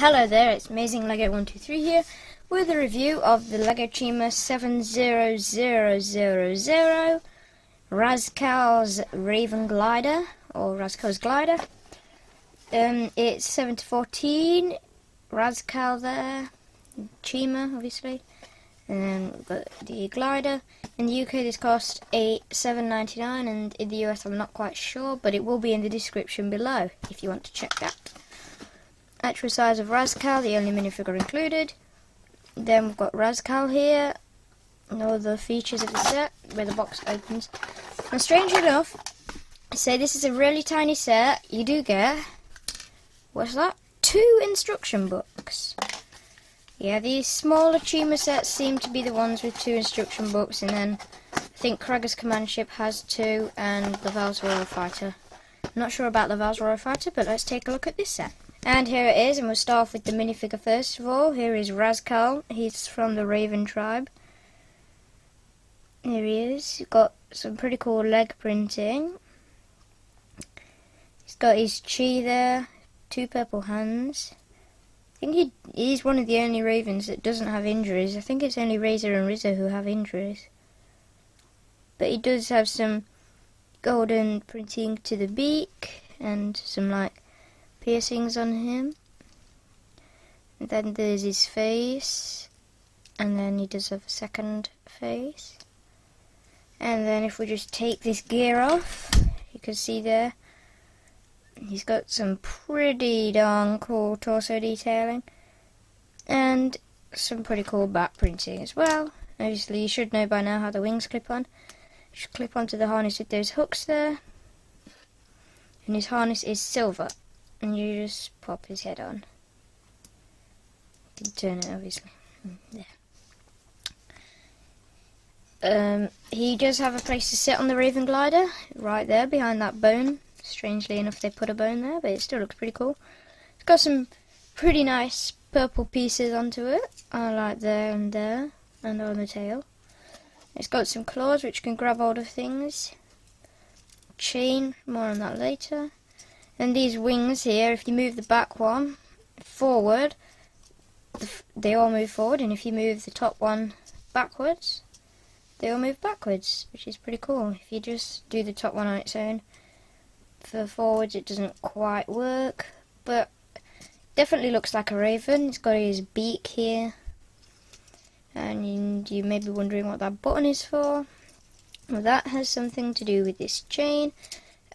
Hello there, it's Amazing Lego 123 here with a review of the Lego Chima 70000 Razcal's Raven Glider, or Razcal's Glider. It's 7/14, Razcal there, Chima obviously, and then we've got the glider. In the UK this cost $7.99 and in the US I'm not quite sure, but it will be in the description below if you want to check that. Actual size of Razcal, the only minifigure included. Then we've got Razcal here, and all the features of the set, where the box opens. Now strangely enough, say this is a really tiny set, you do get, what's that? 2 instruction books. Yeah, these smaller Chima sets seem to be the ones with 2 instruction books, and then I think Kragger's Command Ship has 2, and the Val's Royal Fighter. I'm not sure about the Val's Royal Fighter, but let's take a look at this set. And here it is, and we'll start off with the minifigure first of all. Here is Razcal, he's from the Raven tribe. Here he is, he's got some pretty cool leg printing. He's got his chi there, 2 purple hands. I think he's one of the only Ravens that doesn't have injuries. I think it's only Razor and Rizzo who have injuries. But he does have some golden printing to the beak, and some like piercings on him. And then there's his face, and then he does have a second face. And then if we just take this gear off, you can see there he's got some pretty darn cool torso detailing and some pretty cool back printing as well. Obviously you should know by now how the wings clip on. Just clip onto the harness with those hooks there, and his harness is silver. And you just pop his head on. You can turn it obviously. There. He does have a place to sit on the Raven Glider, right there behind that bone. Strangely enough they put a bone there, but it still looks pretty cool. It's got some pretty nice purple pieces onto it, like there, and on the tail. It's got some claws which can grab hold of things. Chain, more on that later. And these wings here, if you move the back one forward, they all move forward, and if you move the top one backwards, they all move backwards, which is pretty cool. If you just do the top one on its own, for forwards it doesn't quite work, but definitely looks like a raven. It's got his beak here, and you may be wondering what that button is for. Well, that has something to do with this chain.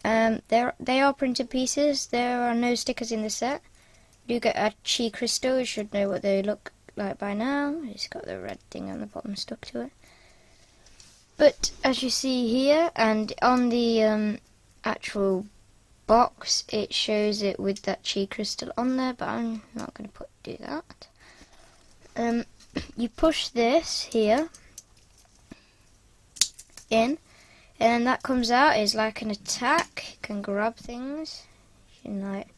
They are printed pieces. There are no stickers in the set. You do get a chi crystal. You should know what they look like by now. It's got the red thing on the bottom stuck to it. But as you see here, and on the actual box, it shows it with that chi crystal on there. But I'm not going to do that. You push this here in, and that comes out is like an attack. You can grab things, you can like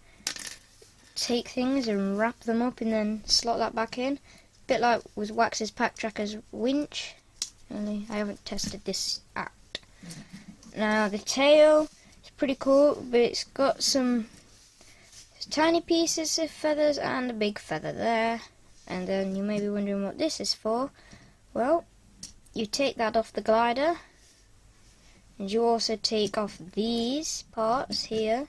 take things and wrap them up and then slot that back in. A bit like with Wax's Pack Tracker's winch, only I haven't tested this out. Now the tail is pretty cool, but it's got some tiny pieces of feathers and a big feather there. And then you may be wondering what this is for. Well, you take that off the glider, and you also take off these parts here.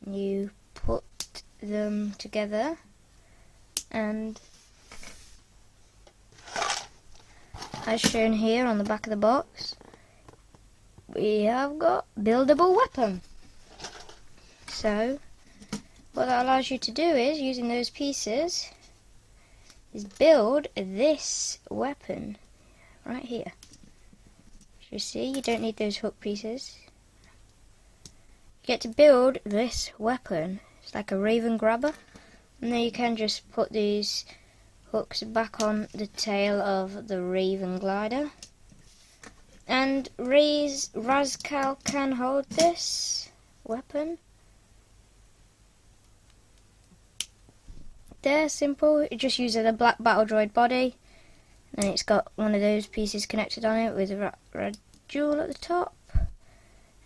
You put them together, and as shown here on the back of the box, we have got buildable weapon. So what that allows you to do is, using those pieces, is build this weapon right here. You see, you don't need those hook pieces. You get to build this weapon. It's like a raven grabber, and then you can just put these hooks back on the tail of the Raven Glider. And Razcal can hold this weapon. They're simple. It just uses a black battle droid body, and it's got one of those pieces connected on it with a red jewel at the top,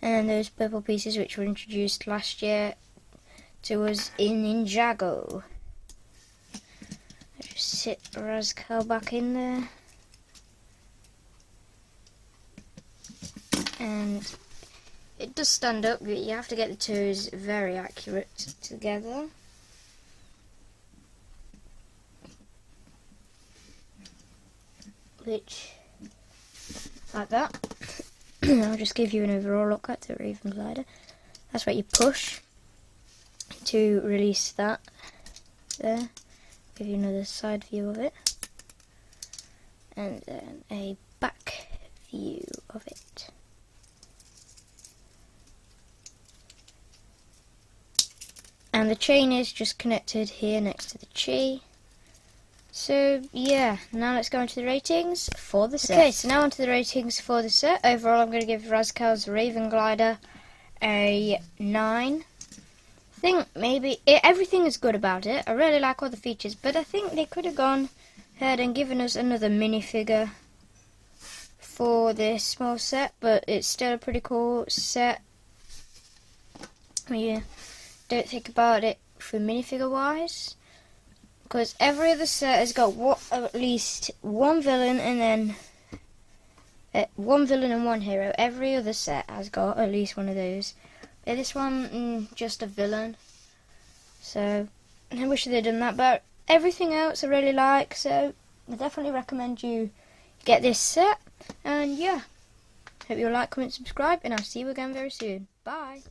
and then those purple pieces which were introduced last year to us in Ninjago. Just sit Razcal back in there. And it does stand up, but you have to get the toes very accurate together. Which, like that. I'll just give you an overall look at the Raven glider. That's what you push to release that. There. Give you another side view of it. And then a back view of it. And the chain is just connected here next to the Chi. So yeah, now let's go into the ratings for the set. Okay, so now onto the ratings for the set. Overall, I'm going to give Razcal's Raven Glider a 9. I think maybe everything is good about it. I really like all the features, but I think they could have gone ahead and given us another minifigure for this small set, but it's still a pretty cool set when you don't think about it for minifigure wise. Because every other set has got at least one villain and then one villain and one hero. Every other set has got at least one of those. But this one, just a villain. So I wish they'd done that. But everything else I really like. So I definitely recommend you get this set. And yeah, hope you'll like, comment, subscribe, and I'll see you again very soon. Bye.